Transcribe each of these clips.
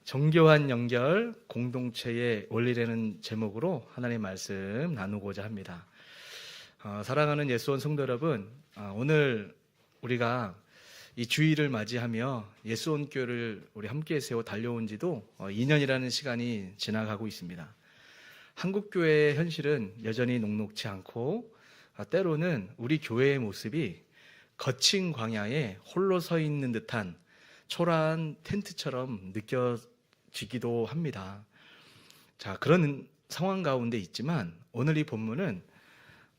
정교한 연결 공동체의 원리라는 제목으로 하나님의 말씀 나누고자 합니다. 사랑하는 예수원 성도 여러분, 오늘 우리가 이 주일을 맞이하며 예수원 교회를 우리 함께 세워 달려온 지도 2년이라는 시간이 지나가고 있습니다. 한국 교회의 현실은 여전히 녹록지 않고 때로는 우리 교회의 모습이 거친 광야에 홀로 서 있는 듯한 초라한 텐트처럼 느껴지기도 합니다. 자, 그런 상황 가운데 있지만 오늘 이 본문은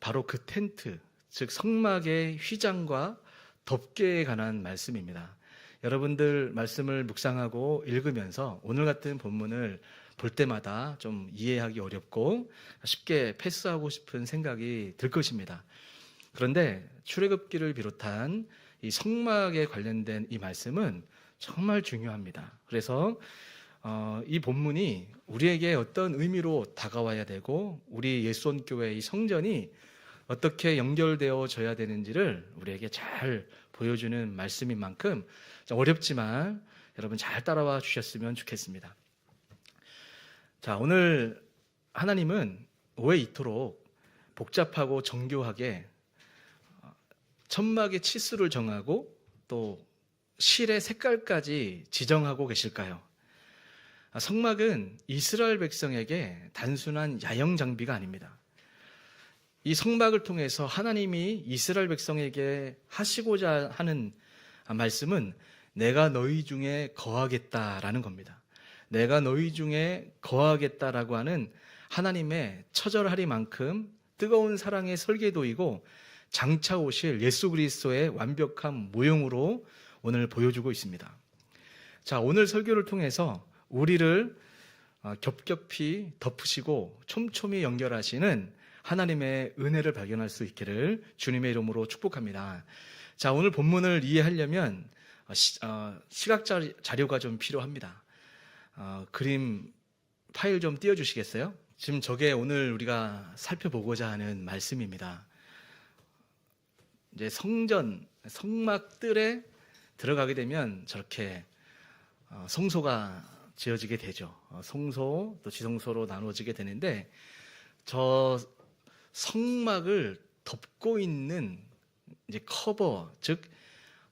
바로 그 텐트, 즉 성막의 휘장과 덮개에 관한 말씀입니다. 여러분들 말씀을 묵상하고 읽으면서 오늘 같은 본문을 볼 때마다 좀 이해하기 어렵고 쉽게 패스하고 싶은 생각이 들 것입니다. 그런데 출애굽기를 비롯한 이 성막에 관련된 이 말씀은 정말 중요합니다. 그래서 이 본문이 우리에게 어떤 의미로 다가와야 되고 우리 예수원교회 이 성전이 어떻게 연결되어져야 되는지를 우리에게 잘 보여주는 말씀인 만큼 어렵지만 여러분 잘 따라와 주셨으면 좋겠습니다. 자, 오늘 하나님은 왜 이토록 복잡하고 정교하게 천막의 치수를 정하고 또 실의 색깔까지 지정하고 계실까요? 성막은 이스라엘 백성에게 단순한 야영 장비가 아닙니다. 이 성막을 통해서 하나님이 이스라엘 백성에게 하시고자 하는 말씀은 내가 너희 중에 거하겠다라는 겁니다. 내가 너희 중에 거하겠다라고 하는 하나님의 처절하리만큼 뜨거운 사랑의 설계도이고 장차 오실 예수 그리스도의 완벽한 모형으로 오늘 보여주고 있습니다. 자, 오늘 설교를 통해서 우리를 겹겹이 덮으시고 촘촘히 연결하시는 하나님의 은혜를 발견할 수 있기를 주님의 이름으로 축복합니다. 자, 오늘 본문을 이해하려면 시각 자료가 좀 필요합니다. 그림 파일 좀 띄워주시겠어요? 지금 저게 오늘 우리가 살펴보고자 하는 말씀입니다. 이제 성막들에 들어가게 되면 저렇게 성소가 지어지게 되죠. 성소 또 지성소로 나누어지게 되는데 저 성막을 덮고 있는 이제 커버, 즉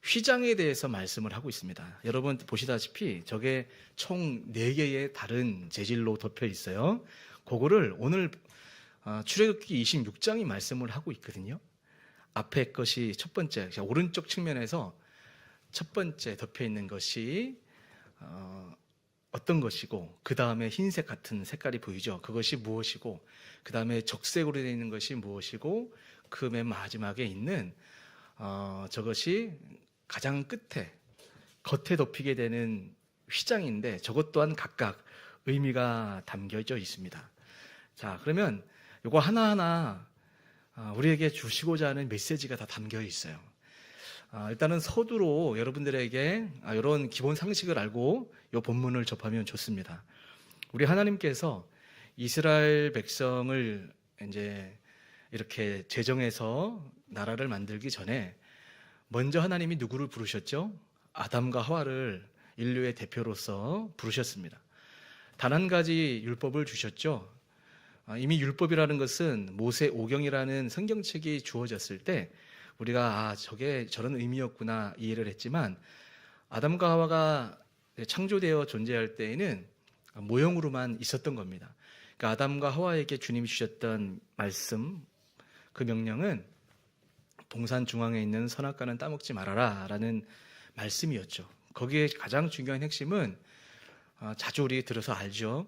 휘장에 대해서 말씀을 하고 있습니다. 여러분 보시다시피 저게 총 4개의 다른 재질로 덮여 있어요. 그거를 오늘 출애굽기 26장이 말씀을 하고 있거든요. 앞에 것이 첫 번째, 오른쪽 측면에서 첫 번째 덮여 있는 것이 어떤 것이고 그 다음에 흰색 같은 색깔이 보이죠. 그것이 무엇이고 그 다음에 적색으로 되어 있는 것이 무엇이고 그 맨 마지막에 있는 저것이 가장 끝에 겉에 덮이게 되는 휘장인데 저것 또한 각각 의미가 담겨져 있습니다. 자, 그러면 이거 하나하나 우리에게 주시고자 하는 메시지가 다 담겨 있어요. 일단은 서두로 여러분들에게 이런 기본 상식을 알고 이 본문을 접하면 좋습니다. 우리 하나님께서 이스라엘 백성을 이제 이렇게 제정해서 나라를 만들기 전에 먼저 하나님이 누구를 부르셨죠? 아담과 하와를 인류의 대표로서 부르셨습니다. 단 한 가지 율법을 주셨죠. 이미 율법이라는 것은 모세 오경이라는 성경책이 주어졌을 때 우리가 저게 저런 의미였구나 이해를 했지만 아담과 하와가 창조되어 존재할 때에는 모형으로만 있었던 겁니다. 그러니까 아담과 하와에게 주님이 주셨던 말씀, 그 명령은 동산 중앙에 있는 선악과는 따먹지 말아라 라는 말씀이었죠. 거기에 가장 중요한 핵심은 자주 우리 들어서 알죠.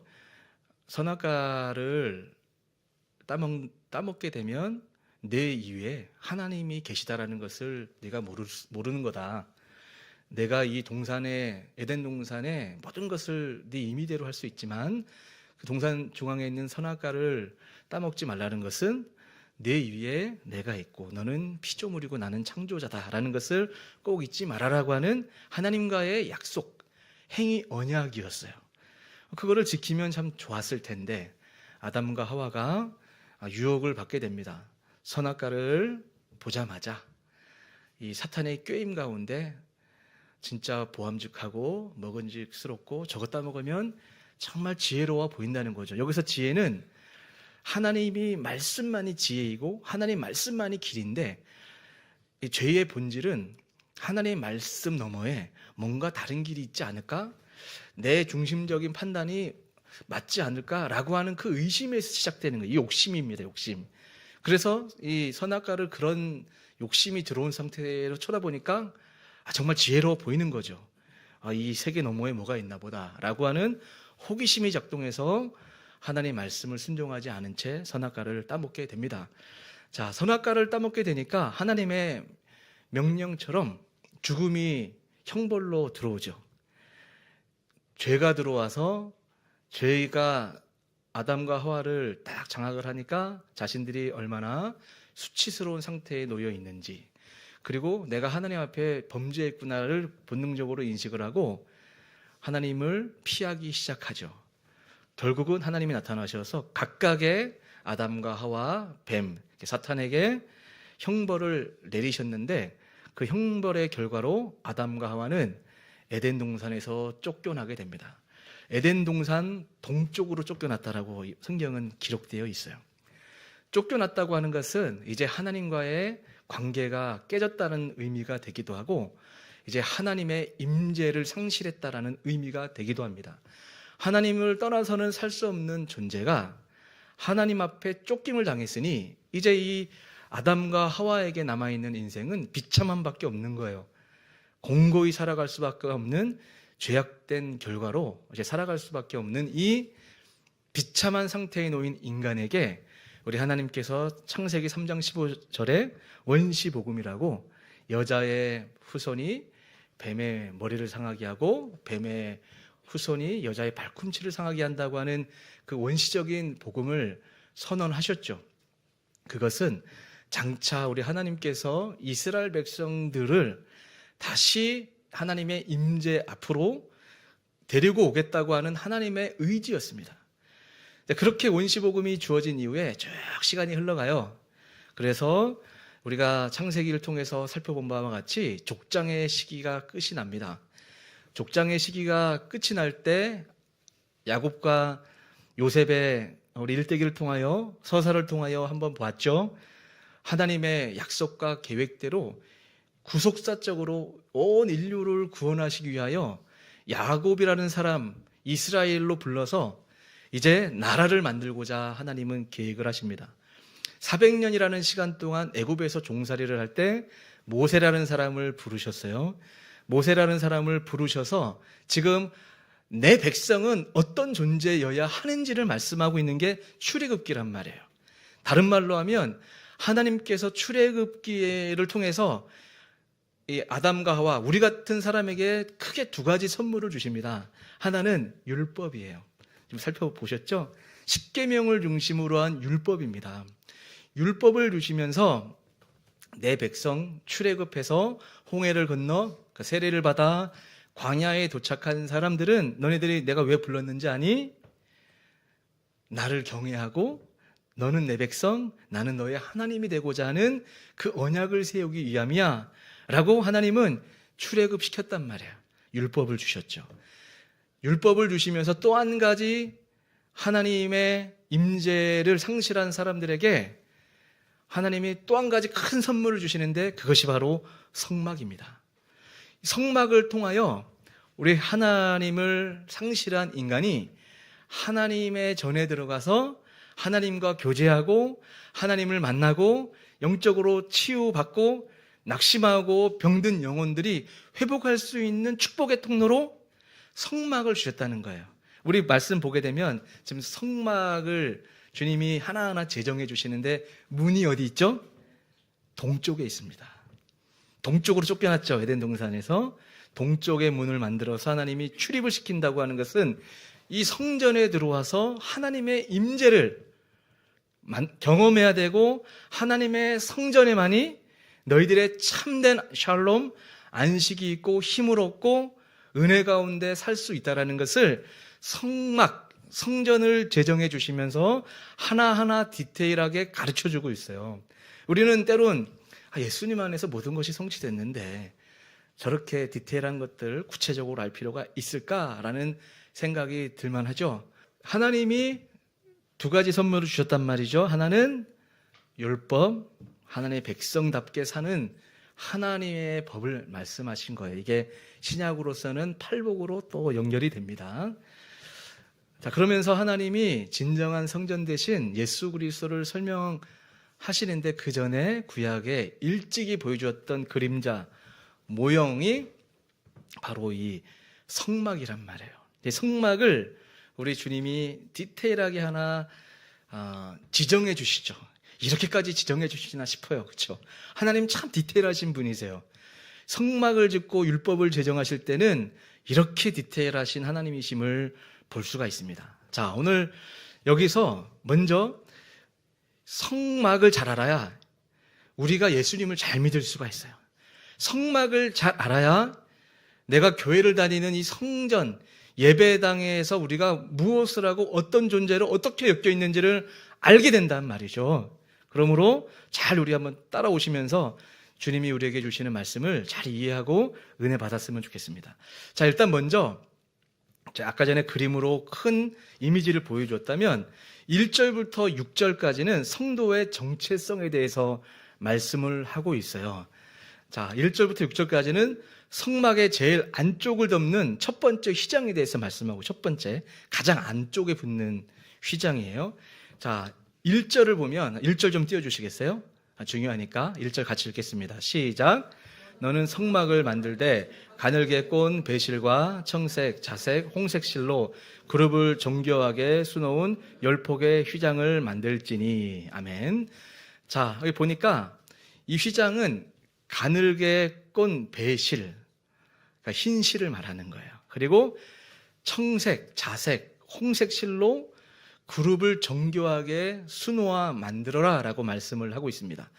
선악과를 따먹게 되면 내 이외에 하나님이 계시다라는 것을 네가 모르는 거다. 내가 이 동산에 에덴 동산에 모든 것을 네 임의대로 할 수 있지만 그 동산 중앙에 있는 선악과를 따먹지 말라는 것은 내 위에 내가 있고 너는 피조물이고 나는 창조자다라는 것을 꼭 잊지 말아라고 하는 하나님과의 약속, 행위 언약이었어요. 그거를 지키면 참 좋았을 텐데 아담과 하와가 유혹을 받게 됩니다. 선악과를 보자마자 이 사탄의 꾀임 가운데 진짜 보암직하고 먹은직스럽고 저것 먹으면 정말 지혜로워 보인다는 거죠. 여기서 지혜는 하나님이 말씀만이 지혜이고 하나님 말씀만이 길인데, 이 죄의 본질은 하나님의 말씀 너머에 뭔가 다른 길이 있지 않을까? 내 중심적인 판단이 맞지 않을까라고 하는 그 의심에서 시작되는 거예요. 이 욕심입니다. 욕심. 그래서 이 선악과를 그런 욕심이 들어온 상태로 쳐다보니까 정말 지혜로워 보이는 거죠. 이 세계 너머에 뭐가 있나 보다라고 하는 호기심이 작동해서 하나님의 말씀을 순종하지 않은 채 선악과를 따먹게 됩니다. 자, 선악과를 따먹게 되니까 하나님의 명령처럼 죽음이 형벌로 들어오죠. 죄가 들어와서 죄가 아담과 하와를 딱 장악을 하니까 자신들이 얼마나 수치스러운 상태에 놓여 있는지, 그리고 내가 하나님 앞에 범죄했구나를 본능적으로 인식을 하고 하나님을 피하기 시작하죠. 결국은 하나님이 나타나셔서 각각의 아담과 하와, 뱀, 사탄에게 형벌을 내리셨는데, 그 형벌의 결과로 아담과 하와는 에덴 동산에서 쫓겨나게 됩니다. 에덴 동산 동쪽으로 쫓겨났다라고 성경은 기록되어 있어요. 쫓겨났다고 하는 것은 이제 하나님과의 관계가 깨졌다는 의미가 되기도 하고, 이제 하나님의 임재를 상실했다라는 의미가 되기도 합니다. 하나님을 떠나서는 살 수 없는 존재가 하나님 앞에 쫓김을 당했으니 이제 이 아담과 하와에게 남아있는 인생은 비참함밖에 없는 거예요. 공고히 살아갈 수밖에 없는 죄악된 결과로 이제 살아갈 수밖에 없는 이 비참한 상태에 놓인 인간에게 우리 하나님께서 창세기 3장 15절에 원시복음이라고, 여자의 후손이 뱀의 머리를 상하게 하고 뱀의 후손이 여자의 발꿈치를 상하게 한다고 하는 그 원시적인 복음을 선언하셨죠. 그것은 장차 우리 하나님께서 이스라엘 백성들을 다시 하나님의 임재 앞으로 데리고 오겠다고 하는 하나님의 의지였습니다. 그렇게 원시복음이 주어진 이후에 쭉 시간이 흘러가요. 그래서 우리가 창세기를 통해서 살펴본 바와 같이 족장의 시기가 끝이 납니다. 족장의 시기가 끝이 날 때 야곱과 요셉의 우리 일대기를 통하여, 서사를 통하여 한번 봤죠. 하나님의 약속과 계획대로 구속사적으로 온 인류를 구원하시기 위하여 야곱이라는 사람, 이스라엘로 불러서 이제 나라를 만들고자 하나님은 계획을 하십니다. 400년이라는 시간 동안 애굽에서 종살이를 할 때 모세라는 사람을 부르셨어요. 모세라는 사람을 부르셔서 지금 내 백성은 어떤 존재여야 하는지를 말씀하고 있는 게 출애굽기란 말이에요. 다른 말로 하면 하나님께서 출애굽기를 통해서 이 아담과 하와, 우리 같은 사람에게 크게 두 가지 선물을 주십니다. 하나는 율법이에요. 지금 살펴보셨죠? 십계명을 중심으로 한 율법입니다. 율법을 주시면서 내 백성 출애굽해서 홍해를 건너 그 세례를 받아 광야에 도착한 사람들은 너네들이 내가 왜 불렀는지 아니? 나를 경외하고 너는 내 백성, 나는 너의 하나님이 되고자 하는 그 언약을 세우기 위함이야 라고 하나님은 출애굽시켰단 말이에요. 율법을 주셨죠. 율법을 주시면서 또 한 가지 하나님의 임재를 상실한 사람들에게 하나님이 또 한 가지 큰 선물을 주시는데 그것이 바로 성막입니다. 성막을 통하여 우리 하나님을 상실한 인간이 하나님의 전에 들어가서 하나님과 교제하고 하나님을 만나고 영적으로 치유받고 낙심하고 병든 영혼들이 회복할 수 있는 축복의 통로로 성막을 주셨다는 거예요. 우리 말씀 보게 되면 지금 성막을 주님이 하나하나 제정해 주시는데 문이 어디 있죠? 동쪽에 있습니다. 동쪽으로 쫓겨났죠. 에덴 동산에서 동쪽의 문을 만들어서 하나님이 출입을 시킨다고 하는 것은 이 성전에 들어와서 하나님의 임재를 경험해야 되고 하나님의 성전에만이 너희들의 참된 샬롬, 안식이 있고 힘을 얻고 은혜 가운데 살 수 있다는 것을 성막, 성전을 제정해 주시면서 하나하나 디테일하게 가르쳐주고 있어요. 우리는 때론 예수님 안에서 모든 것이 성취됐는데 저렇게 디테일한 것들 구체적으로 알 필요가 있을까라는 생각이 들만하죠. 하나님이 두 가지 선물을 주셨단 말이죠. 하나는 율법, 하나님의 백성답게 사는 하나님의 법을 말씀하신 거예요. 이게 신약으로서는 팔복으로 또 연결이 됩니다. 자, 그러면서 하나님이 진정한 성전 대신 예수 그리스도를 설명하시는데 그 전에 구약에 일찍이 보여주었던 그림자 모형이 바로 이 성막이란 말이에요. 이 성막을 우리 주님이 디테일하게 하나 지정해 주시죠. 이렇게까지 지정해 주시나 싶어요. 그렇죠? 하나님 참 디테일하신 분이세요. 성막을 짓고 율법을 제정하실 때는 이렇게 디테일하신 하나님이심을 볼 수가 있습니다. 자, 오늘 여기서 먼저 성막을 잘 알아야 우리가 예수님을 잘 믿을 수가 있어요. 성막을 잘 알아야 내가 교회를 다니는 이 성전, 예배당에서 우리가 무엇을 하고 어떤 존재로 어떻게 엮여 있는지를 알게 된단 말이죠. 그러므로 잘 우리 한번 따라오시면서 주님이 우리에게 주시는 말씀을 잘 이해하고 은혜 받았으면 좋겠습니다. 자, 일단 먼저 아까 전에 그림으로 큰 이미지를 보여줬다면 1절부터 6절까지는 성도의 정체성에 대해서 말씀을 하고 있어요. 자, 1절부터 6절까지는 성막의 제일 안쪽을 덮는 첫 번째 휘장에 대해서 말씀하고, 첫 번째 가장 안쪽에 붙는 휘장이에요. 자, 1절을 보면 1절 좀 띄워주시겠어요? 중요하니까 1절 같이 읽겠습니다. 시작. 너는 성막을 만들되 가늘게 꼰 배실과 청색, 자색, 홍색 실로 그룹을 정교하게 수놓은 10폭의 휘장을 만들지니. 아멘. 자, 여기 보니까 이 휘장은 가늘게 꼰 배실, 그러니까 흰 실을 말하는 거예요. 그리고 청색, 자색, 홍색 실로 그룹을 정교하게 수놓아 만들어라 라고 말씀을 하고 있습니다.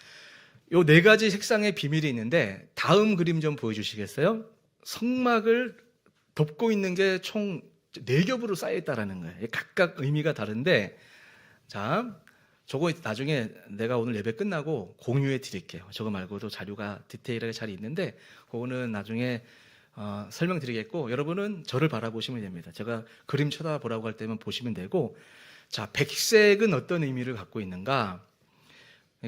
요 네 가지 색상의 비밀이 있는데 다음 그림 좀 보여주시겠어요? 성막을 덮고 있는 게 총 4겹으로 쌓여있다라는 거예요. 각각 의미가 다른데, 자, 저거 나중에 내가 오늘 예배 끝나고 공유해 드릴게요. 저거 말고도 자료가 디테일하게 잘 있는데 그거는 나중에 설명드리겠고, 여러분은 저를 바라보시면 됩니다. 제가 그림 쳐다보라고 할 때만 보시면 되고, 자, 백색은 어떤 의미를 갖고 있는가?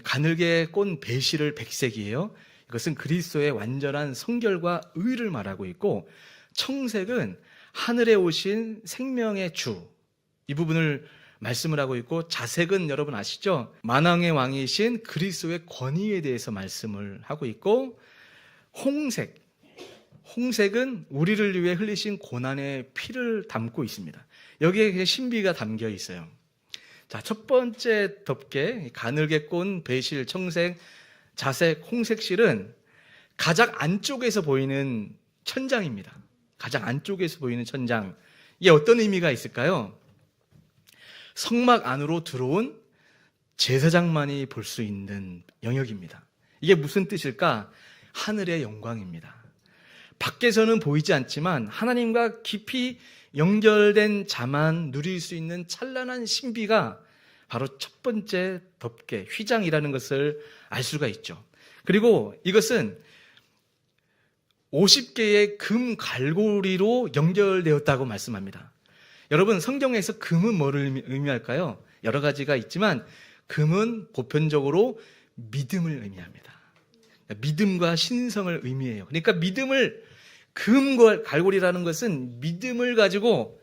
가늘게 꼰 배실을 백색이에요. 이것은 그리스도의 완전한 성결과 의를 말하고 있고, 청색은 하늘에 오신 생명의 주, 이 부분을 말씀을 하고 있고, 자색은 여러분 아시죠? 만왕의 왕이신 그리스도의 권위에 대해서 말씀을 하고 있고, 홍색은 우리를 위해 흘리신 고난의 피를 담고 있습니다. 여기에 신비가 담겨 있어요. 자, 첫 번째 덮개, 가늘게 꼰 배실, 청색, 자색, 홍색 실은 가장 안쪽에서 보이는 천장입니다. 가장 안쪽에서 보이는 천장. 이게 어떤 의미가 있을까요? 성막 안으로 들어온 제사장만이 볼 수 있는 영역입니다. 이게 무슨 뜻일까? 하늘의 영광입니다. 밖에서는 보이지 않지만 하나님과 깊이 연결된 자만 누릴 수 있는 찬란한 신비가 바로 첫 번째 덮개, 휘장이라는 것을 알 수가 있죠. 그리고 이것은 50개의 금 갈고리로 연결되었다고 말씀합니다. 여러분, 성경에서 금은 뭐를 의미할까요? 여러 가지가 있지만 금은 보편적으로 믿음을 의미합니다. 믿음과 신성을 의미해요. 그러니까 금과 갈고리라는 것은 믿음을 가지고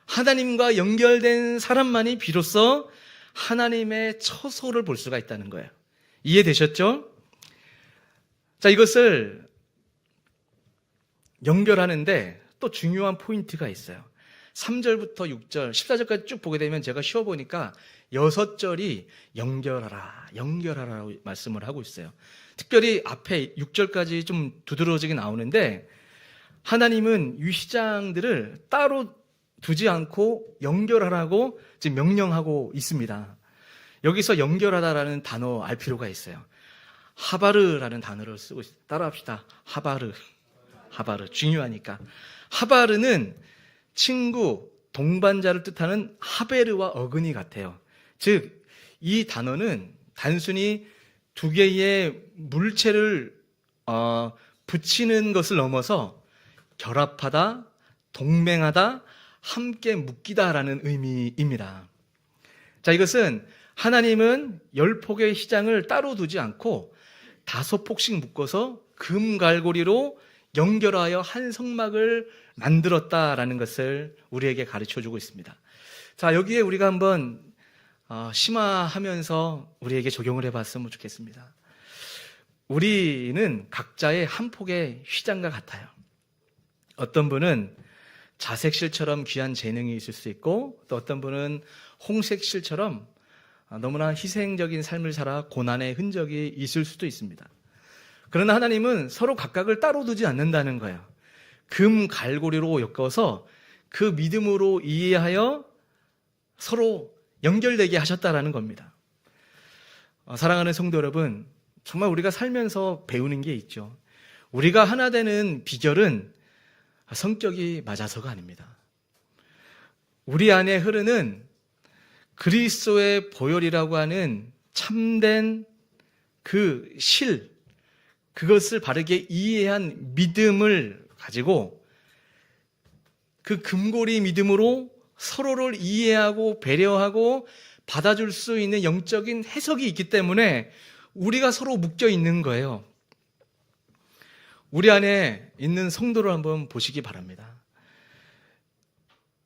하나님과 연결된 사람만이 비로소 하나님의 처소를 볼 수가 있다는 거예요. 이해되셨죠? 자, 이것을 연결하는데 또 중요한 포인트가 있어요. 3절부터 6절, 14절까지 쭉 보게 되면 제가 쉬어보니까 6절이 연결하라라고 말씀을 하고 있어요. 특별히 앞에 6절까지 좀 두드러지게 나오는데, 하나님은 이 휘장들을 따로 두지 않고 연결하라고 지금 명령하고 있습니다. 여기서 연결하다라는 단어 알 필요가 있어요. 하바르라는 단어를 쓰고 있어요. 따라합시다. 하바르. 중요하니까. 하바르는 친구, 동반자를 뜻하는 하베르와 어근이 같아요. 즉, 이 단어는 단순히 두 개의 물체를 붙이는 것을 넘어서 결합하다, 동맹하다, 함께 묶이다라는 의미입니다. 자, 이것은 하나님은 10폭의 휘장을 따로 두지 않고 5폭씩 묶어서 금갈고리로 연결하여 한 성막을 만들었다라는 것을 우리에게 가르쳐주고 있습니다. 자, 여기에 우리가 한번 심화하면서 우리에게 적용을 해봤으면 좋겠습니다. 우리는 각자의 한 폭의 휘장과 같아요. 어떤 분은 자색실처럼 귀한 재능이 있을 수 있고, 또 어떤 분은 홍색실처럼 너무나 희생적인 삶을 살아 고난의 흔적이 있을 수도 있습니다. 그러나 하나님은 서로 각각을 따로 두지 않는다는 거예요. 금 갈고리로 엮어서 그 믿음으로 이해하여 서로 연결되게 하셨다라는 겁니다. 사랑하는 성도 여러분, 정말 우리가 살면서 배우는 게 있죠. 우리가 하나 되는 비결은 성격이 맞아서가 아닙니다. 우리 안에 흐르는 그리스도의 보혈이라고 하는 참된 그 실, 그것을 바르게 이해한 믿음을 가지고 그 금고리 믿음으로 서로를 이해하고 배려하고 받아줄 수 있는 영적인 해석이 있기 때문에 우리가 서로 묶여 있는 거예요. 우리 안에 있는 성도를 한번 보시기 바랍니다.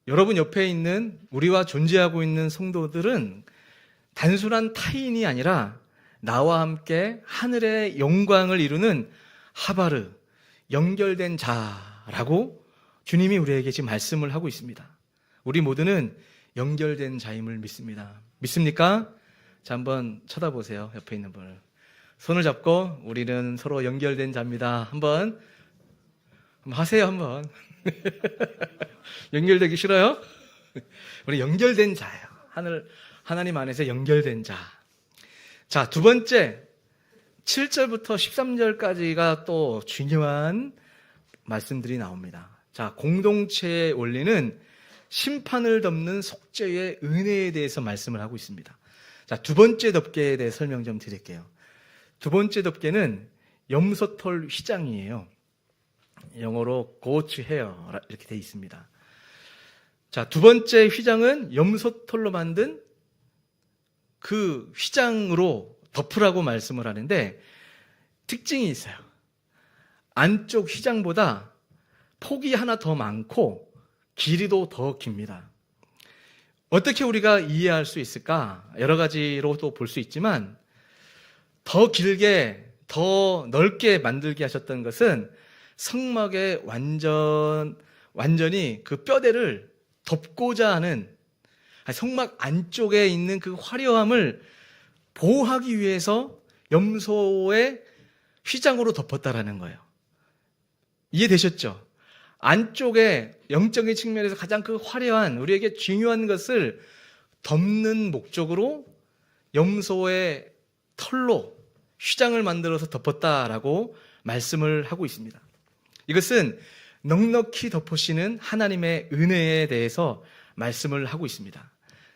여러분 옆에 있는 우리와 존재하고 있는 성도들은 단순한 타인이 아니라 나와 함께 하늘의 영광을 이루는 하바르, 연결된 자라고 주님이 우리에게 지금 말씀을 하고 있습니다. 우리 모두는 연결된 자임을 믿습니다. 믿습니까? 자, 한번 쳐다보세요. 옆에 있는 분을. 손을 잡고 우리는 서로 연결된 자입니다. 한번 하세요. 한번. 연결되기 싫어요? 우리 연결된 자예요. 하나님 안에서 연결된 자. 자, 두 번째 7절부터 13절까지가 또 중요한 말씀들이 나옵니다. 자, 공동체의 원리는 심판을 덮는 속죄의 은혜에 대해서 말씀을 하고 있습니다. 자, 두 번째 덮개에 대해 설명 좀 드릴게요. 두 번째 덮개는 염소털 휘장이에요. 영어로 goat hair 이렇게 되어 있습니다. 자, 두 번째 휘장은 염소털로 만든 그 휘장으로 덮으라고 말씀을 하는데 특징이 있어요. 안쪽 휘장보다 폭이 하나 더 많고 길이도 더 깁니다. 어떻게 우리가 이해할 수 있을까? 여러 가지로 또 볼 수 있지만 더 길게, 더 넓게 만들게 하셨던 것은 성막의 완전히 그 뼈대를 덮고자 하는 성막 안쪽에 있는 그 화려함을 보호하기 위해서 염소의 휘장으로 덮었다라는 거예요. 이해되셨죠? 안쪽에 영적인 측면에서 가장 그 화려한 우리에게 중요한 것을 덮는 목적으로 염소의 털로 휘장을 만들어서 덮었다라고 말씀을 하고 있습니다. 이것은 넉넉히 덮으시는 하나님의 은혜에 대해서 말씀을 하고 있습니다.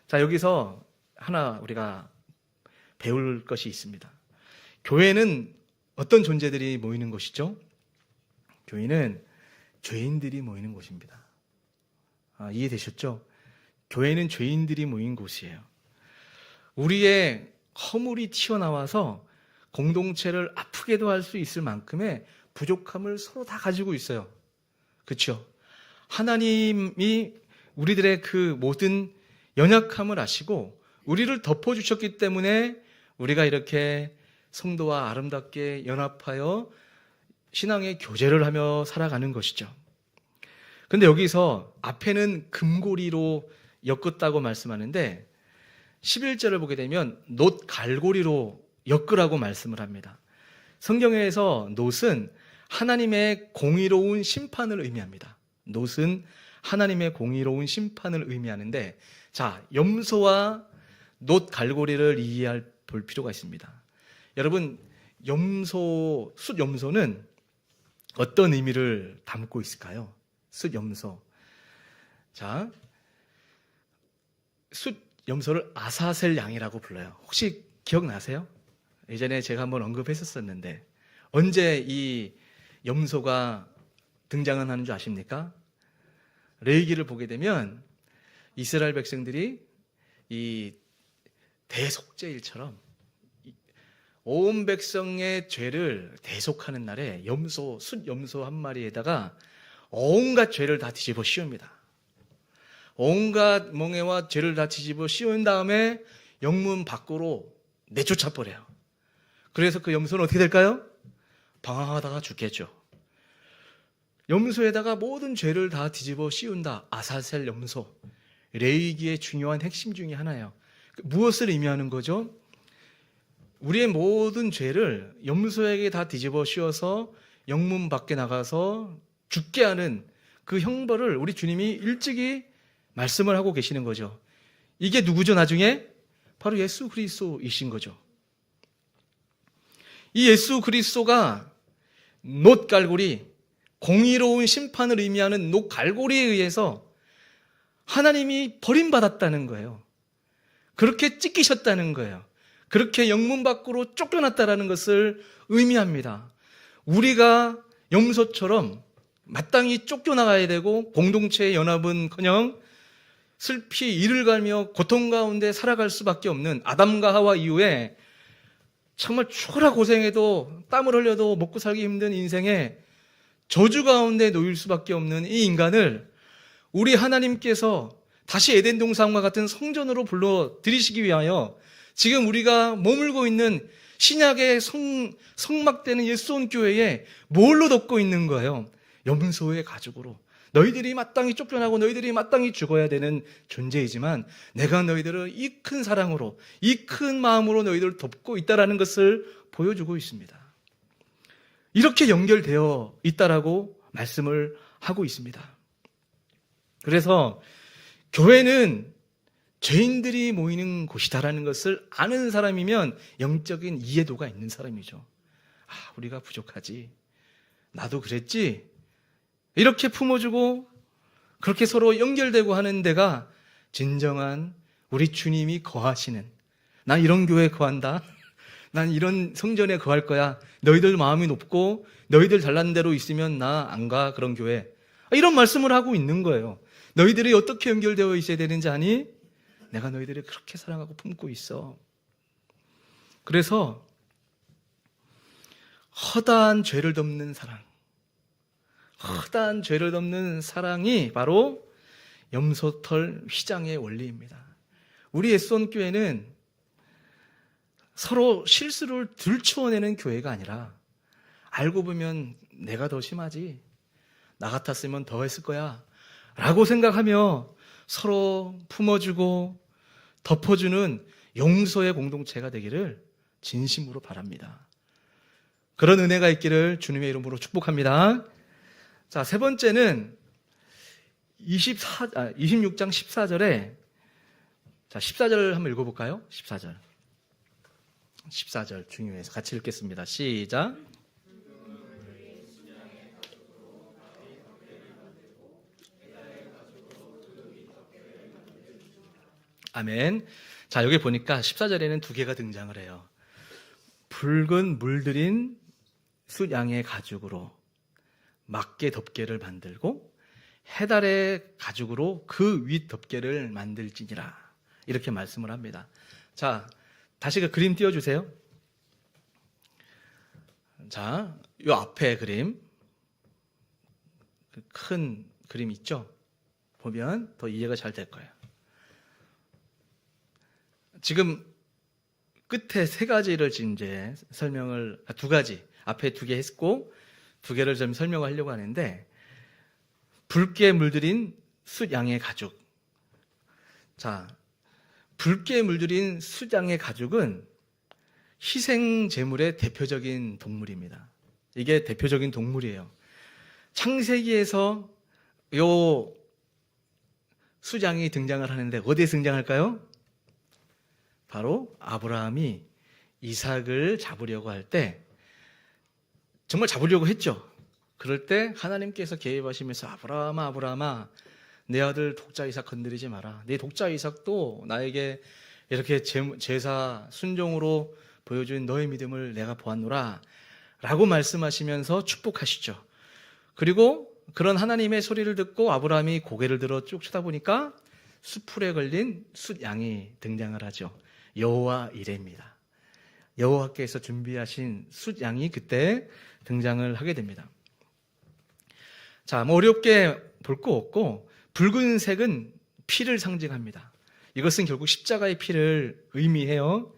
자, 여기서 하나 우리가 배울 것이 있습니다. 교회는 어떤 존재들이 모이는 곳이죠? 교회는 죄인들이 모이는 곳입니다. 이해되셨죠? 교회는 죄인들이 모인 곳이에요. 우리의 허물이 튀어나와서 공동체를 아프게도 할 수 있을 만큼의 부족함을 서로 다 가지고 있어요. 그렇죠? 하나님이 우리들의 그 모든 연약함을 아시고 우리를 덮어주셨기 때문에 우리가 이렇게 성도와 아름답게 연합하여 신앙의 교제를 하며 살아가는 것이죠. 그런데 여기서 앞에는 금고리로 엮었다고 말씀하는데 11절을 보게 되면 놋 갈고리로 엮으라고 말씀을 합니다. 성경에서 놋은 하나님의 공의로운 심판을 의미합니다. 놋은 하나님의 공의로운 심판을 의미하는데, 자, 염소와 놋 갈고리를 볼 필요가 있습니다. 여러분, 숫 염소는 어떤 의미를 담고 있을까요? 숫 염소. 자, 숫 염소를 아사셀 양이라고 불러요. 혹시 기억나세요? 예전에 제가 한번 언급했었는데 언제 이 염소가 등장을 하는 줄 아십니까? 레위기를 보게 되면 이스라엘 백성들이 이 대속죄일처럼 온 백성의 죄를 대속하는 날에 숫 염소 한 마리에다가 온갖 죄를 다 뒤집어 씌웁니다. 온갖 멍에와 죄를 다 뒤집어 씌운 다음에 영문 밖으로 내쫓아 버려요. 그래서 그 염소는 어떻게 될까요? 방황하다가 죽겠죠. 염소에다가 모든 죄를 다 뒤집어 씌운다. 아사셀 염소. 레위기의 중요한 핵심 중에 하나예요. 무엇을 의미하는 거죠? 우리의 모든 죄를 염소에게 다 뒤집어 씌워서 영문 밖에 나가서 죽게 하는 그 형벌을 우리 주님이 일찍이 말씀을 하고 계시는 거죠. 이게 누구죠, 나중에? 바로 예수 그리스도이신 거죠. 이 예수 그리스도가 놋갈고리, 공의로운 심판을 의미하는 놋갈고리에 의해서 하나님이 버림받았다는 거예요. 그렇게 찢기셨다는 거예요. 그렇게 영문 밖으로 쫓겨났다는 것을 의미합니다. 우리가 염소처럼 마땅히 쫓겨나가야 되고 공동체의 연합은커녕 슬피 이를 갈며 고통 가운데 살아갈 수밖에 없는 아담과 하와 이후에 정말 죽어라 고생해도 땀을 흘려도 먹고 살기 힘든 인생에 저주 가운데 놓일 수밖에 없는 이 인간을 우리 하나님께서 다시 에덴 동산과 같은 성전으로 불러들이시기 위하여 지금 우리가 머물고 있는 신약의 성막되는 옛소원 교회에 뭘로 덮고 있는 거예요? 염소의 가죽으로. 너희들이 마땅히 쫓겨나고 너희들이 마땅히 죽어야 되는 존재이지만 내가 너희들을 이 큰 사랑으로, 이 큰 마음으로 너희들을 덮고 있다는 것을 보여주고 있습니다. 이렇게 연결되어 있다라고 말씀을 하고 있습니다. 그래서 교회는 죄인들이 모이는 곳이다라는 것을 아는 사람이면 영적인 이해도가 있는 사람이죠. 우리가 부족하지. 나도 그랬지. 이렇게 품어주고 그렇게 서로 연결되고 하는 데가 진정한 우리 주님이 거하시는, 난 이런 교회에 거한다. 난 이런 성전에 거할 거야. 너희들 마음이 높고 너희들 잘난 대로 있으면 나 안 가, 그런 교회. 이런 말씀을 하고 있는 거예요. 너희들이 어떻게 연결되어 있어야 되는지 아니? 내가 너희들을 그렇게 사랑하고 품고 있어. 그래서 허다한 죄를 덮는 사랑, 허다한 죄를 덮는 사랑이 바로 염소털 휘장의 원리입니다. 우리 옛손 교회는 서로 실수를 들추어내는 교회가 아니라 알고 보면 내가 더 심하지, 나 같았으면 더 했을 거야 라고 생각하며 서로 품어주고 덮어주는 용서의 공동체가 되기를 진심으로 바랍니다. 그런 은혜가 있기를 주님의 이름으로 축복합니다. 자, 세 번째는 26장 14절에, 자, 14절 한번 읽어볼까요? 14절 중요해서 같이 읽겠습니다. 시작. 아멘. 자, 여기 보니까 14절에는 두 개가 등장을 해요. 붉은 물들인 숫양의 가죽으로 막개 덮개를 만들고 해달의 가죽으로 그 윗 덮개를 만들지니라, 이렇게 말씀을 합니다. 자, 다시 그 그림 띄워주세요. 자, 이 앞에 그림, 큰 그림 있죠? 보면 더 이해가 잘 될 거예요. 지금 끝에 세 가지를 이제 설명을, 두 가지, 앞에 두 개 했고 두 개를 좀 설명하려고 하는데, 붉게 물들인 숫양의 가죽. 자, 붉게 물들인 숫양의 가죽은 희생 제물의 대표적인 동물입니다. 이게 대표적인 동물이에요. 창세기에서 요 숫양이 등장을 하는데 어디에 등장할까요? 바로 아브라함이 이삭을 잡으려고 할 때, 정말 잡으려고 했죠. 그럴 때 하나님께서 개입하시면서 아브라함아, 내 아들 독자 이삭 건드리지 마라. 내 독자 이삭도 나에게 이렇게 제사 순종으로 보여준 너의 믿음을 내가 보았노라 라고 말씀하시면서 축복하시죠. 그리고 그런 하나님의 소리를 듣고 아브라함이 고개를 들어 쭉 쳐다보니까 수풀에 걸린 숫양이 등장을 하죠. 여호와 이레입니다. 여호와께서 준비하신 숫양이 그때 등장을 하게 됩니다. 자, 어렵게 볼 거 없고 붉은색은 피를 상징합니다. 이것은 결국 십자가의 피를 의미해요.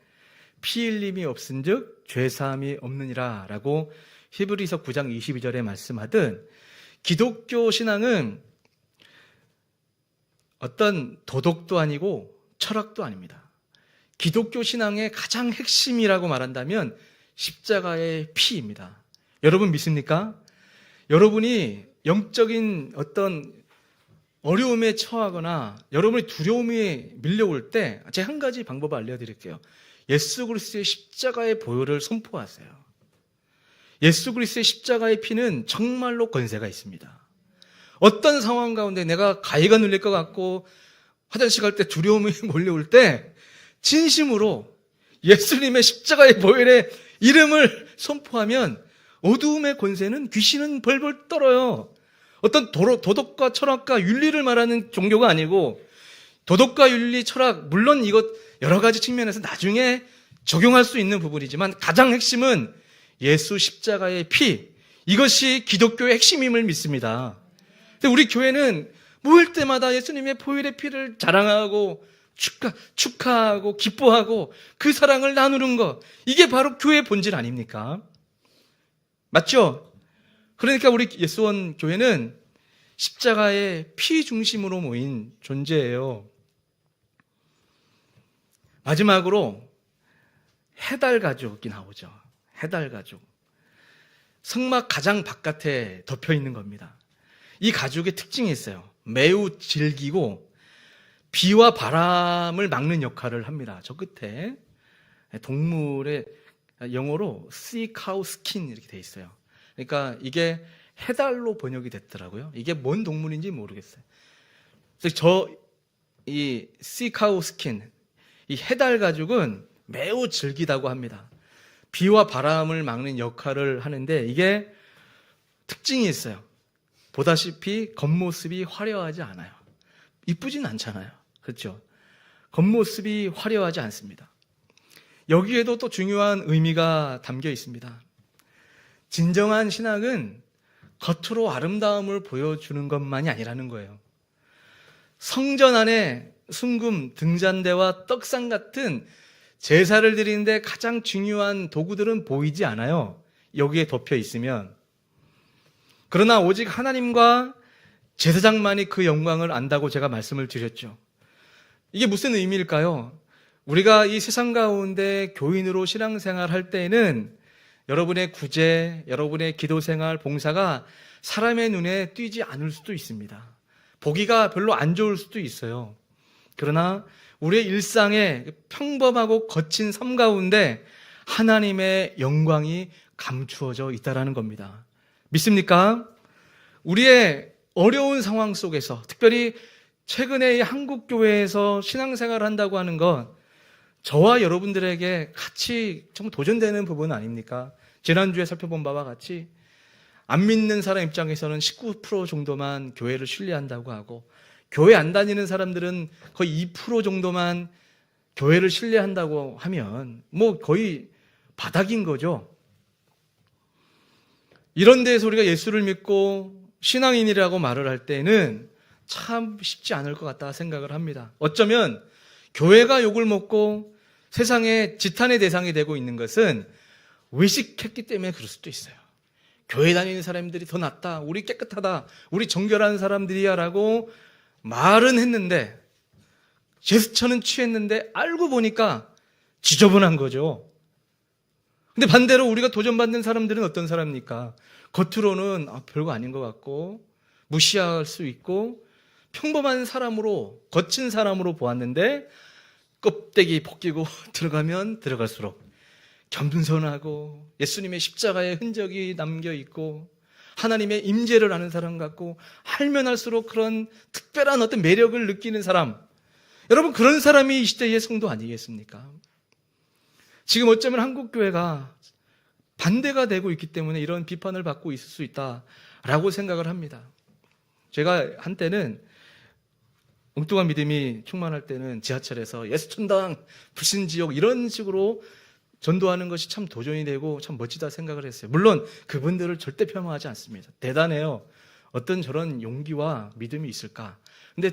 피 흘림이 없은즉 죄사함이 없느니라 라고 히브리서 9장 22절에 말씀하듯 기독교 신앙은 어떤 도덕도 아니고 철학도 아닙니다. 기독교 신앙의 가장 핵심이라고 말한다면 십자가의 피입니다. 여러분 믿습니까? 여러분이 영적인 어떤 어려움에 처하거나 여러분이 두려움이 밀려올 때 제가 한 가지 방법을 알려드릴게요. 예수 그리스도의 십자가의 보혈을 선포하세요. 예수 그리스도의 십자가의 피는 정말로 권세가 있습니다. 어떤 상황 가운데 내가 가위가 눌릴 것 같고 화장실 갈 때 두려움이 몰려올 때 진심으로 예수님의 십자가의 보혈의 이름을 선포하면 어두움의 권세는 귀신은 벌벌 떨어요. 어떤 도덕과 철학과 윤리를 말하는 종교가 아니고 도덕과 윤리, 철학 물론 이것 여러 가지 측면에서 나중에 적용할 수 있는 부분이지만 가장 핵심은 예수 십자가의 피, 이것이 기독교의 핵심임을 믿습니다. 근데 우리 교회는 모일 때마다 예수님의 보혈의 피를 자랑하고 축하하고 기뻐하고 그 사랑을 나누는 것, 이게 바로 교회의 본질 아닙니까? 맞죠? 그러니까 우리 예수원 교회는 십자가의 피 중심으로 모인 존재예요. 마지막으로 해달 가죽이 나오죠. 해달 가죽. 성막 가장 바깥에 덮여 있는 겁니다. 이 가죽의 특징이 있어요. 매우 질기고 비와 바람을 막는 역할을 합니다. 저 끝에 동물의 영어로 sea cow skin 이렇게 돼 있어요. 그러니까 이게 해달로 번역이 됐더라고요. 이게 뭔 동물인지 모르겠어요. 그래서 이 sea cow skin, 이 해달 가죽은 매우 질기다고 합니다. 비와 바람을 막는 역할을 하는데 이게 특징이 있어요. 보다시피 겉모습이 화려하지 않아요. 이쁘진 않잖아요. 그렇죠? 겉모습이 화려하지 않습니다. 여기에도 또 중요한 의미가 담겨 있습니다. 진정한 신앙은 겉으로 아름다움을 보여주는 것만이 아니라는 거예요. 성전 안에 순금, 등잔대와 떡상 같은 제사를 드리는데 가장 중요한 도구들은 보이지 않아요. 여기에 덮여 있으면. 그러나 오직 하나님과 제사장만이 그 영광을 안다고 제가 말씀을 드렸죠. 이게 무슨 의미일까요? 우리가 이 세상 가운데 교인으로 신앙생활 할 때에는 여러분의 구제, 여러분의 기도생활, 봉사가 사람의 눈에 띄지 않을 수도 있습니다. 보기가 별로 안 좋을 수도 있어요. 그러나 우리의 일상의 평범하고 거친 삶 가운데 하나님의 영광이 감추어져 있다는 겁니다. 믿습니까? 우리의 어려운 상황 속에서 특별히 최근에 이 한국 교회에서 신앙생활을 한다고 하는 건 저와 여러분들에게 같이 정말 도전되는 부분 아닙니까? 지난주에 살펴본 바와 같이 안 믿는 사람 입장에서는 19% 정도만 교회를 신뢰한다고 하고 교회 안 다니는 사람들은 거의 2% 정도만 교회를 신뢰한다고 하면 뭐 거의 바닥인 거죠. 이런 데에서 우리가 예수를 믿고 신앙인이라고 말을 할 때는 참 쉽지 않을 것 같다 생각을 합니다. 어쩌면 교회가 욕을 먹고 세상에 지탄의 대상이 되고 있는 것은 외식했기 때문에 그럴 수도 있어요. 교회 다니는 사람들이 더 낫다, 우리 깨끗하다, 우리 정결한 사람들이야 라고 말은 했는데 제스처는 취했는데 알고 보니까 지저분한 거죠. 근데 반대로 우리가 도전받는 사람들은 어떤 사람입니까? 겉으로는 별거 아닌 것 같고 무시할 수 있고 평범한 사람으로, 거친 사람으로 보았는데 껍데기 벗기고 들어가면 들어갈수록 겸손하고 예수님의 십자가의 흔적이 남겨 있고 하나님의 임재를 아는 사람 같고 알면 할수록 그런 특별한 어떤 매력을 느끼는 사람, 여러분 그런 사람이 이 시대의 성도 아니겠습니까? 지금 어쩌면 한국교회가 반대가 되고 있기 때문에 이런 비판을 받고 있을 수 있다라고 생각을 합니다. 제가 한때는 엉뚱한 믿음이 충만할 때는 지하철에서 예수천당, 불신지옥 이런 식으로 전도하는 것이 참 도전이 되고 참 멋지다 생각을 했어요. 물론 그분들을 절대 폄하하지 않습니다. 대단해요. 어떤 저런 용기와 믿음이 있을까. 근데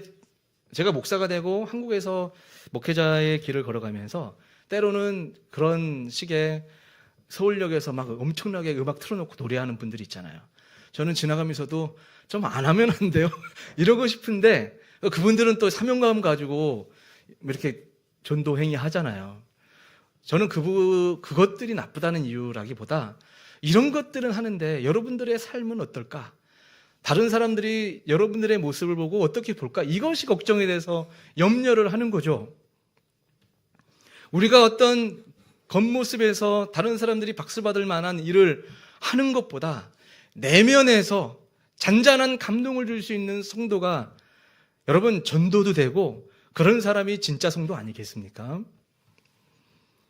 제가 목사가 되고 한국에서 목회자의 길을 걸어가면서 때로는 그런 식의 서울역에서 막 엄청나게 음악 틀어놓고 노래하는 분들이 있잖아요. 저는 지나가면서도 좀 안 하면 안 돼요? 이러고 싶은데 그분들은 또 사명감 가지고 이렇게 전도 행위 하잖아요. 저는 그것들이 나쁘다는 이유라기보다 이런 것들은 하는데 여러분들의 삶은 어떨까? 다른 사람들이 여러분들의 모습을 보고 어떻게 볼까? 이것이 걱정이 돼서 염려를 하는 거죠. 우리가 어떤 겉모습에서 다른 사람들이 박수받을 만한 일을 하는 것보다 내면에서 잔잔한 감동을 줄 수 있는 성도가 여러분 전도도 되고 그런 사람이 진짜 성도 아니겠습니까?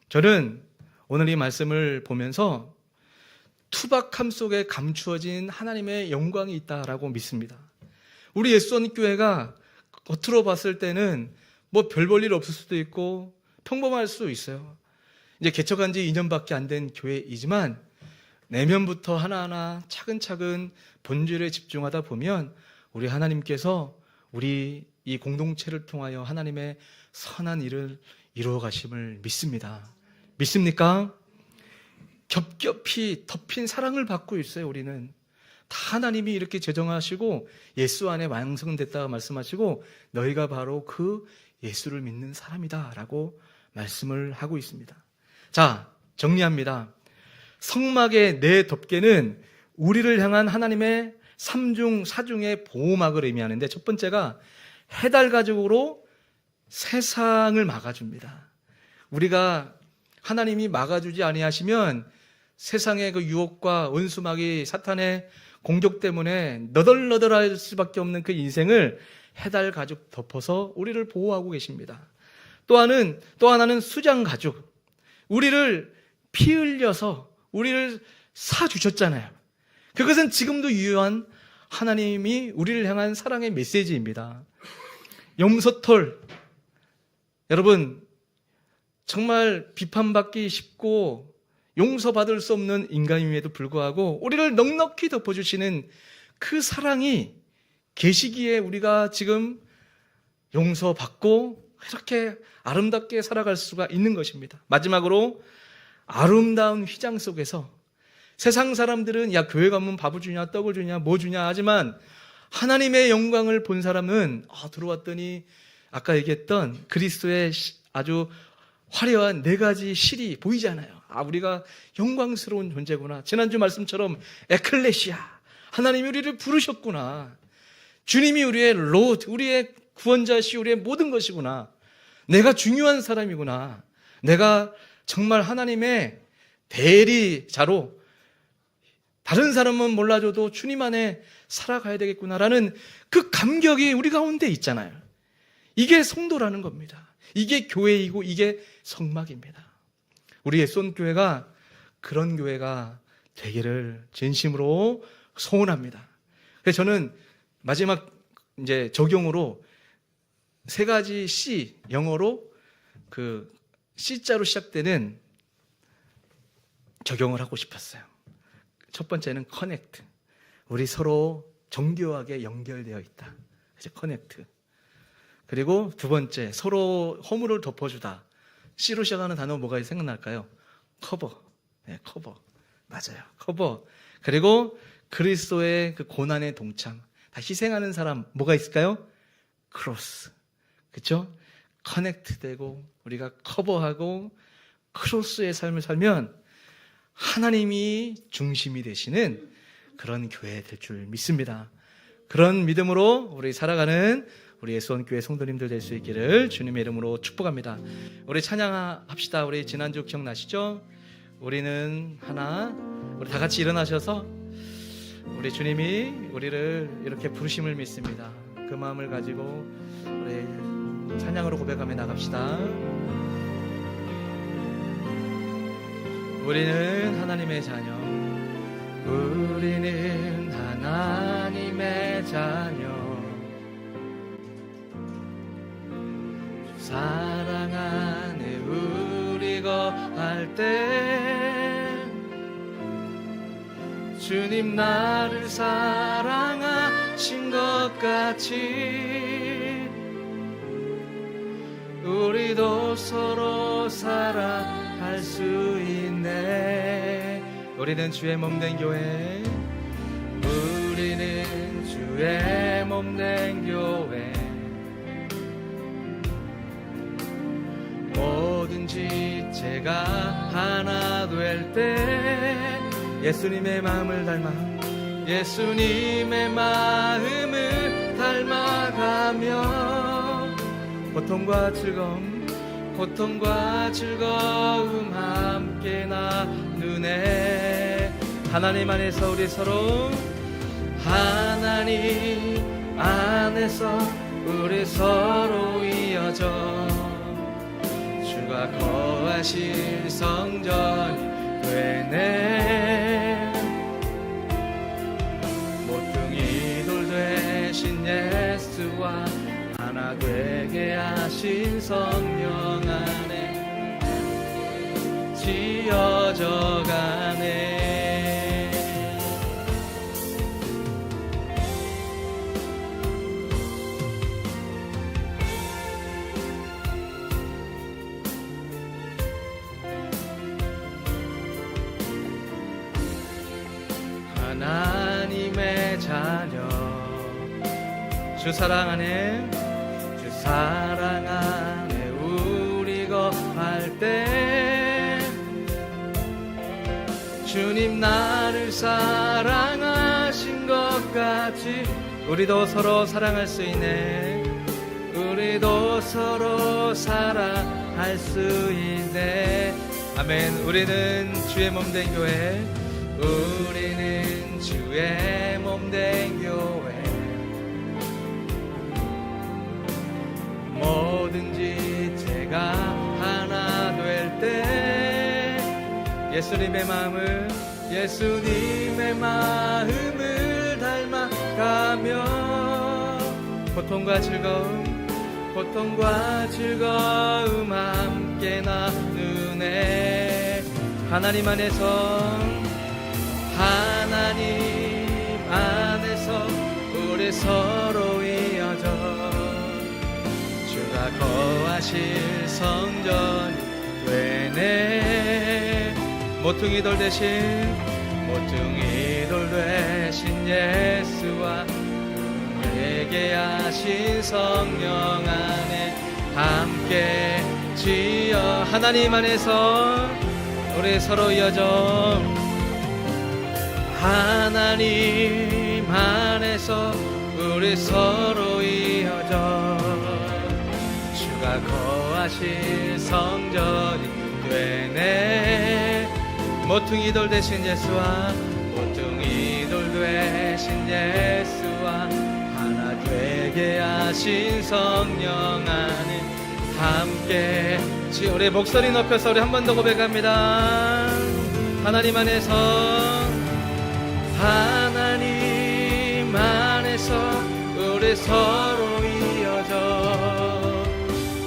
저는 오늘 이 말씀을 보면서 투박함 속에 감추어진 하나님의 영광이 있다라고 믿습니다. 우리 예수원교회가 겉으로 봤을 때는 뭐 별 볼 일 없을 수도 있고 평범할 수도 있어요. 이제 개척한 지 2년밖에 안 된 교회이지만 내면부터 하나하나 차근차근 본질에 집중하다 보면 우리 하나님께서 우리 이 공동체를 통하여 하나님의 선한 일을 이루어 가심을 믿습니다. 믿습니까? 겹겹이 덮인 사랑을 받고 있어요. 우리는 다 하나님이 이렇게 제정하시고 예수 안에 완성됐다고 말씀하시고 너희가 바로 그 예수를 믿는 사람이다 라고 말씀을 하고 있습니다. 자, 정리합니다. 성막의 네 덮개는 우리를 향한 하나님의 3중 4중의 보호막을 의미하는데 첫 번째가 해달 가죽으로 세상을 막아줍니다. 우리가 하나님이 막아주지 아니하시면 세상의 그 유혹과 원수막이 사탄의 공격 때문에 너덜너덜할 수밖에 없는 그 인생을 해달 가죽 덮어서 우리를 보호하고 계십니다. 또 하나는 수장 가죽. 우리를 피 흘려서 우리를 사주셨잖아요. 그것은 지금도 유효한 하나님이 우리를 향한 사랑의 메시지입니다. 염소털. 여러분, 정말 비판받기 쉽고 용서받을 수 없는 인간임에도 불구하고 우리를 넉넉히 덮어주시는 그 사랑이 계시기에 우리가 지금 용서받고 이렇게 아름답게 살아갈 수가 있는 것입니다. 마지막으로 아름다운 휘장 속에서 세상 사람들은 야 교회 가면 밥을 주냐 떡을 주냐 뭐 주냐 하지만 하나님의 영광을 본 사람은 들어왔더니 아까 얘기했던 그리스도의 아주 화려한 네 가지 실이 보이잖아요. 우리가 영광스러운 존재구나. 지난주 말씀처럼 에클레시아, 하나님이 우리를 부르셨구나. 주님이 우리의 로드, 우리의 구원자시, 우리의 모든 것이구나. 내가 중요한 사람이구나. 내가 정말 하나님의 대리자로 다른 사람은 몰라줘도 주님 안에 살아가야 되겠구나라는 그 감격이 우리 가운데 있잖아요. 이게 성도라는 겁니다. 이게 교회이고 이게 성막입니다. 우리 예수원교회가 그런 교회가 되기를 진심으로 소원합니다. 그래서 저는 마지막 이제 적용으로 세 가지 C, 영어로 그 C자로 시작되는 적용을 하고 싶었어요. 첫 번째는 커넥트. 우리 서로 정교하게 연결되어 있다. 그래서 커넥트. 그리고 두 번째, 서로 허물을 덮어주다. C로 시작하는 단어 뭐가 생각날까요? 커버. 네, 커버. 맞아요. 커버. 그리고 그리스도의 그 고난의 동참. 다 희생하는 사람 뭐가 있을까요? 크로스. 그렇죠? 커넥트되고 우리가 커버하고 크로스의 삶을 살면 하나님이 중심이 되시는 그런 교회 될 줄 믿습니다. 그런 믿음으로 우리 살아가는 우리 예수원교회 성도님들 될 수 있기를 주님의 이름으로 축복합니다. 우리 찬양합시다. 우리 지난주 기억나시죠? 우리는 하나. 우리 다 같이 일어나셔서 우리 주님이 우리를 이렇게 부르심을 믿습니다. 그 마음을 가지고 우리 찬양으로 고백하며 나갑시다. 우리는 하나님의 자녀, 우리는 하나님의 자녀, 사랑 안에 우리 거할 때 주님 나를 사랑하신 것 같이 우리도 서로 사랑할 수 있네. 우리는 주의 몸된 교회, 우리는 주의 몸된 교회, 뭐든지 제가 하나 될 때 예수님의 마음을 닮아, 예수님의 마음을 닮아가며 고통과 즐거움 함께 나누네. 하나님 안에서 우리 서로, 하나님 안에서 우리 서로 이어져 주가 거하실 성전이 되네. 모퉁이 돌 되신 예수와 하나 되게 하신 성령 안에 지어져 가네. 하나님의 자녀, 주 사랑 안에, 주 사랑 안에 우리 거할 때 주님 나를 사랑하신 것 같이 우리도 서로 사랑할 수 있네. 우리도 서로 사랑할 수 있네. 아멘. 우리는 주의 몸된 교회, 우리는 주의 몸된 교회, 뭐든지 제가 하나 될 때 예수님의 마음을 닮아가며 고통과 즐거움 함께 나누네. 하나님 안에서 우리 서로 이어져 주가 거하실 성전이 되네. 모퉁이 돌 되신 예수와 내게 하신 성령 안에 함께 지어 하나님 안에서 우리 서로 이어져 하나님 안에서 우리 서로 이어져 주가 거하실 성전이 되네. 모퉁이 돌 되신 예수와 하나 되게 하신 성령 안에 함께 우리 목소리 높여서 우리 한 번 더 고백합니다. 하나님 안에서 우리 서로 이어져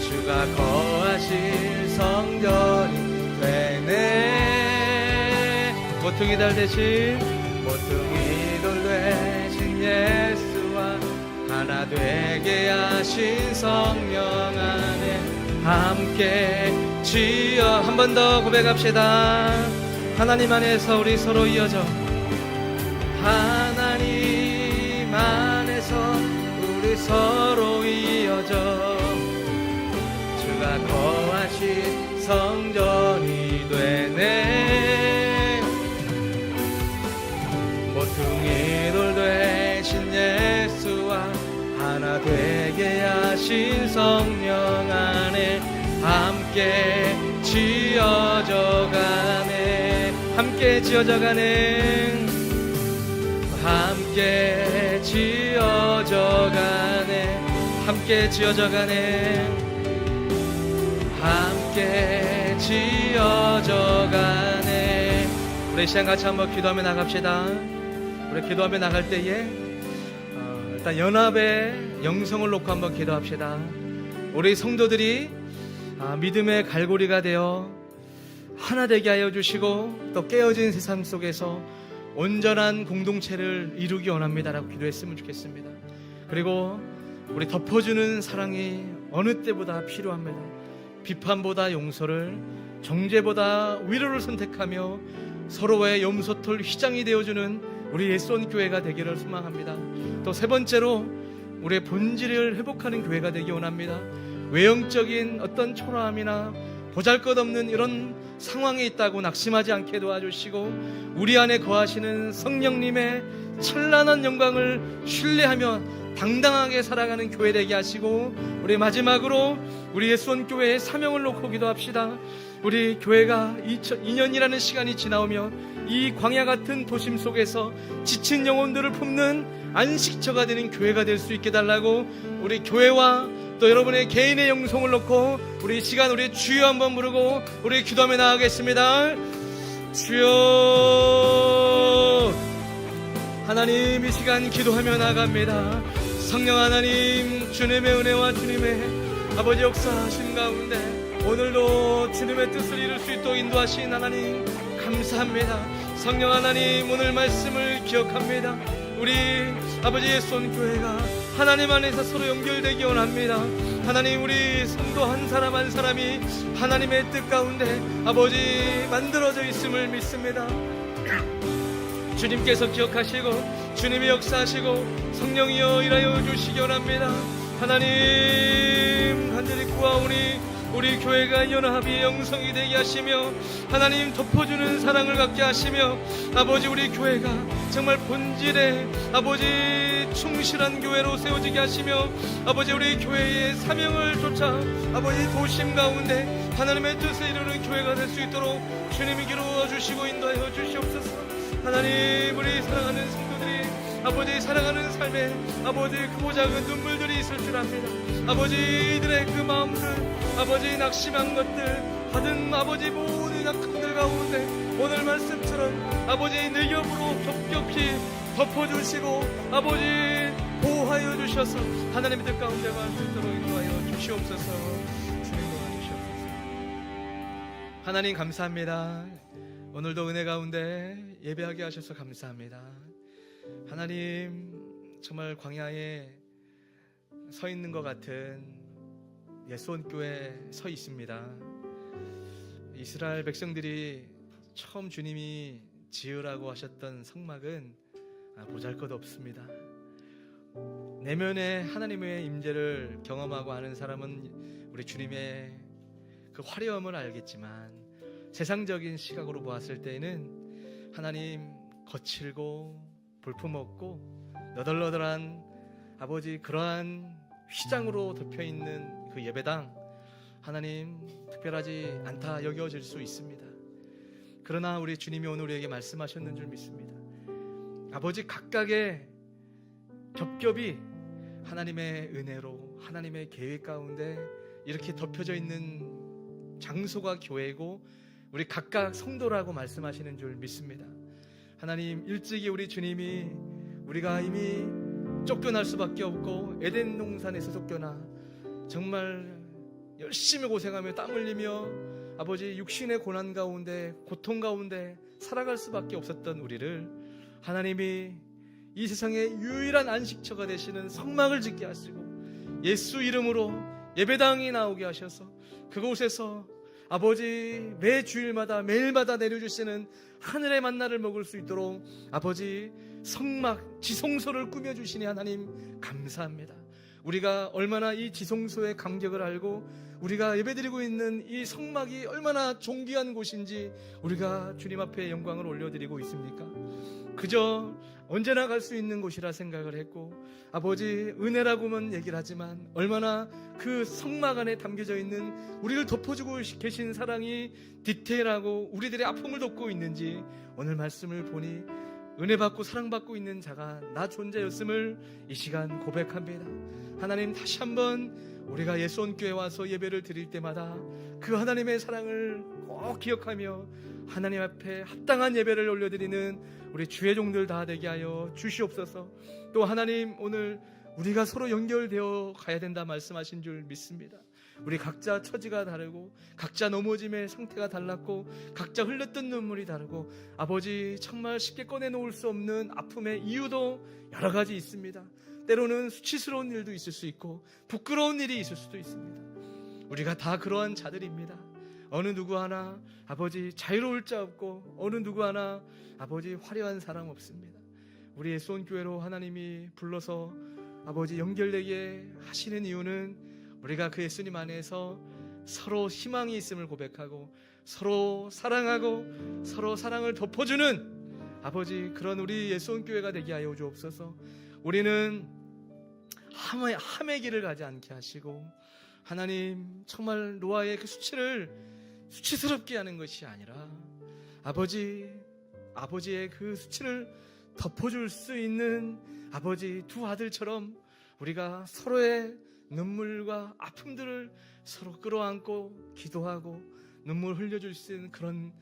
주가 거하실 성전이 되네. 모퉁이 돌 되신 예수와 하나 되게 하신 성령 안에 함께 지어 한 번 더 고백합시다. 하나님 안에서 우리 서로 이어져 하나님 안에서 우리 서로 이어져 주가 거하신 성전이 되네. 모퉁이 돌 되신 예수와 하나 되게 하신 성령 안에 함께 지어져 가네. 함께 지어져 가네. 함께 지어져 가네. 함께 지어져 가네. 함께 지어져 가네. 우리 시간 같이 한번 기도하며 나갑시다. 우리 기도하며 나갈 때에 일단 연합의 영성을 놓고 한번 기도합시다. 우리 성도들이 믿음의 갈고리가 되어 하나 되게 하여 주시고 또 깨어진 세상 속에서 온전한 공동체를 이루기 원합니다라고 기도했으면 좋겠습니다. 그리고 우리 덮어주는 사랑이 어느 때보다 필요합니다. 비판보다 용서를, 정죄보다 위로를 선택하며 서로의 염소털 휘장이 되어주는 우리 예수원 교회가 되기를 소망합니다. 또 세 번째로 우리의 본질을 회복하는 교회가 되기 원합니다. 외형적인 어떤 초라함이나 보잘것없는 이런 상황에 있다고 낙심하지 않게 도와주시고 우리 안에 거하시는 성령님의 찬란한 영광을 신뢰하며 당당하게 살아가는 교회 되게 하시고, 우리 마지막으로 우리 예수원 교회의 사명을 놓고 기도합시다. 우리 교회가 2년이라는 시간이 지나오며 이 광야 같은 도심 속에서 지친 영혼들을 품는 안식처가 되는 교회가 될 수 있게 달라고 우리 교회와 또 여러분의 개인의 영성을 놓고 우리 이 시간 우리 주여 한번 부르고 우리 기도하며 나가겠습니다. 주여. 하나님, 이 시간 기도하며 나갑니다. 성령 하나님, 주님의 은혜와 주님의 아버지 역사하심 가운데 오늘도 주님의 뜻을 이룰 수 있도록 인도하신 하나님 감사합니다. 성령 하나님, 오늘 말씀을 기억합니다. 우리 아버지 예수원 교회가 하나님 안에서 서로 연결되기 원합니다. 하나님, 우리 성도 한 사람 한 사람이 하나님의 뜻 가운데 아버지 만들어져 있음을 믿습니다. 주님께서 기억하시고 주님이 역사하시고 성령이여 일하여 주시기 원합니다. 하나님, 간절히 구하오니 우리 교회가 연합이 영성이 되게 하시며 하나님 덮어주는 사랑을 갖게 하시며 아버지 우리 교회가 정말 본질에 아버지 충실한 교회로 세워지게 하시며 아버지 우리 교회의 사명을 쫓아 아버지 도심 가운데 하나님의 뜻을 이루는 교회가 될 수 있도록 주님이 기도해 주시고 인도하여 주시옵소서. 하나님, 우리 사랑하는 성도들이 아버지 살아가는 삶에 아버지 크고 작은 눈물들이 있을 줄 압니다. 아버지 이들의 그 마음들, 아버지 낙심한 것들, 받은 아버지 모든 약함들 가운데 오늘 말씀처럼 아버지 내 겹으로 겹겹이 덮어주시고 아버지 보호하여 주셔서 하나님의 뜻 가운데 갈 수 있도록 인도하여 주시옵소서. 주님 도와주시옵소서. 하나님 감사합니다. 오늘도 은혜 가운데 예배하게 하셔서 감사합니다. 하나님, 정말 광야에 서 있는 것 같은 예수원 교회에 서 있습니다. 이스라엘 백성들이 처음 주님이 지으라고 하셨던 성막은 보잘것없습니다. 내면에 하나님의 임재를 경험하고 아는 사람은 우리 주님의 그 화려함을 알겠지만 세상적인 시각으로 보았을 때에는 하나님 거칠고 볼품없고 너덜너덜한 아버지 그러한 휘장으로 덮여있는 그 예배당, 하나님 특별하지 않다 여겨질 수 있습니다. 그러나 우리 주님이 오늘 우리에게 말씀하셨는 줄 믿습니다. 아버지 각각의 겹겹이 하나님의 은혜로 하나님의 계획 가운데 이렇게 덮여져 있는 장소가 교회고 우리 각각 성도라고 말씀하시는 줄 믿습니다. 하나님, 일찍이 우리 주님이 우리가 이미 쫓겨날 수밖에 없고 에덴 동산에서 쫓겨나 정말 열심히 고생하며 땀 흘리며 아버지 육신의 고난 가운데 고통 가운데 살아갈 수밖에 없었던 우리를 하나님이 이 세상의 유일한 안식처가 되시는 성막을 짓게 하시고 예수 이름으로 예배당이 나오게 하셔서 그곳에서 아버지 매 주일마다 매일마다 내려주시는 하늘의 만나를 먹을 수 있도록 아버지 성막 지성소를 꾸며주시니 하나님 감사합니다. 우리가 얼마나 이 지성소의 감격을 알고 우리가 예배드리고 있는 이 성막이 얼마나 존귀한 곳인지 우리가 주님 앞에 영광을 올려드리고 있습니까? 그저 언제나 갈 수 있는 곳이라 생각을 했고 아버지 은혜라고만 얘기를 하지만 얼마나 그 성막 안에 담겨져 있는 우리를 덮어주고 계신 사랑이 디테일하고 우리들의 아픔을 덮고 있는지 오늘 말씀을 보니 은혜받고 사랑받고 있는 자가 나 존재였음을 이 시간 고백합니다. 하나님, 다시 한번 우리가 예수원교회 와서 예배를 드릴 때마다 그 하나님의 사랑을 꼭 기억하며 하나님 앞에 합당한 예배를 올려드리는 우리 주의 종들 다 되게 하여 주시옵소서. 또 하나님, 오늘 우리가 서로 연결되어 가야 된다 말씀하신 줄 믿습니다. 우리 각자 처지가 다르고 각자 넘어짐의 상태가 달랐고 각자 흘렸던 눈물이 다르고 아버지, 정말 쉽게 꺼내놓을 수 없는 아픔의 이유도 여러 가지 있습니다. 때로는 수치스러운 일도 있을 수 있고 부끄러운 일이 있을 수도 있습니다. 우리가 다 그러한 자들입니다. 어느 누구 하나 아버지 자유로울 자 없고 어느 누구 하나 아버지 화려한 사람 없습니다. 우리 예수원교회로 하나님이 불러서 아버지 연결되게 하시는 이유는 우리가 그 예수님 안에서 서로 희망이 있음을 고백하고 서로 사랑하고 서로 사랑을 덮어주는 아버지, 그런 우리 예수원교회가 되게 하여 주옵소서. 우리는 함의 길을 가지 않게 하시고 하나님, 정말 노아의 그 수치스럽게 하는 것이 아니라 아버지의 그 수치를 덮어줄 수 있는 아버지 두 아들처럼 우리가 서로의 눈물과 아픔들을 서로 끌어안고 기도하고 눈물 흘려줄 수 있는 그런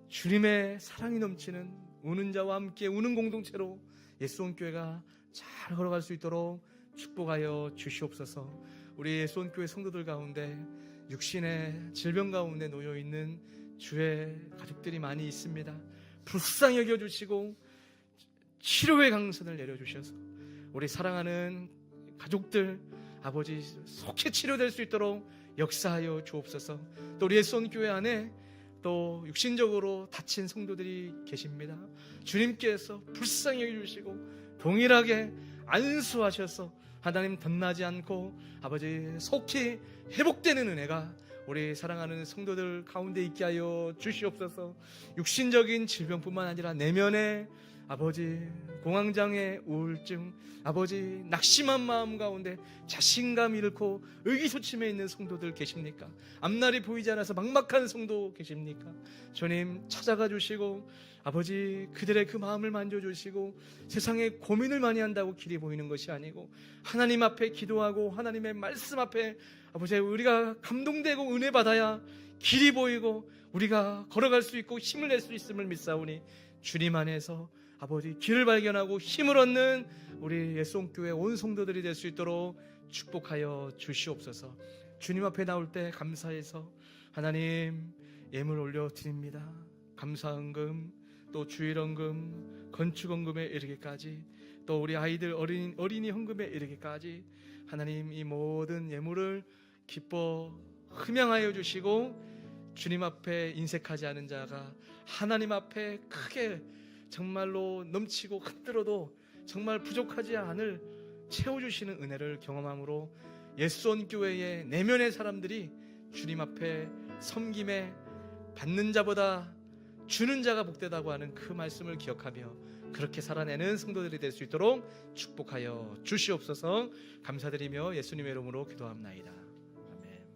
주님의 사랑이 넘치는 우는 자와 함께 우는 공동체로 예수원교회가 잘 걸어갈 수 있도록 축복하여 주시옵소서. 우리 예수원교회 성도들 가운데 육신의 질병 가운데 놓여있는 주의 가족들이 많이 있습니다. 불쌍히 여겨주시고 치료의 강선을 내려주셔서 우리 사랑하는 가족들 아버지 속히 치료될 수 있도록 역사하여 주옵소서. 또 우리 예수원교회 안에 또 육신적으로 다친 성도들이 계십니다. 주님께서 불쌍히 여겨주시고 동일하게 안수하셔서 하나님 덧나지 않고 아버지 속히 회복되는 은혜가 우리 사랑하는 성도들 가운데 있게 하여 주시옵소서. 육신적인 질병뿐만 아니라 내면의 아버지 공황장애, 우울증, 아버지 낙심한 마음 가운데 자신감 잃고 의기소침해 있는 성도들 계십니까? 앞날이 보이지 않아서 막막한 성도 계십니까? 주님 찾아가 주시고 아버지 그들의 그 마음을 만져주시고 세상에 고민을 많이 한다고 길이 보이는 것이 아니고 하나님 앞에 기도하고 하나님의 말씀 앞에 아버지 우리가 감동되고 은혜 받아야 길이 보이고 우리가 걸어갈 수 있고 힘을 낼 수 있음을 믿사오니 주님 안에서 아버지 길을 발견하고 힘을 얻는 우리 예수원교회 온 성도들이 될 수 있도록 축복하여 주시옵소서. 주님 앞에 나올 때 감사해서 하나님 예물 올려드립니다. 감사헌금, 또 주일헌금, 건축헌금에 이르기까지, 또 우리 아이들 어린이 헌금에 이르기까지 하나님 이 모든 예물을 기뻐 흠양하여 주시고 주님 앞에 인색하지 않은 자가 하나님 앞에 크게 정말로 넘치고 흔들어도 정말 부족하지 않을 채워주시는 은혜를 경험함으로 예수원교회의 내면의 사람들이 주님 앞에 섬김에 받는 자보다 주는 자가 복되다고 하는 그 말씀을 기억하며 그렇게 살아내는 성도들이 될 수 있도록 축복하여 주시옵소서. 감사드리며 예수님의 이름으로 기도합나이다.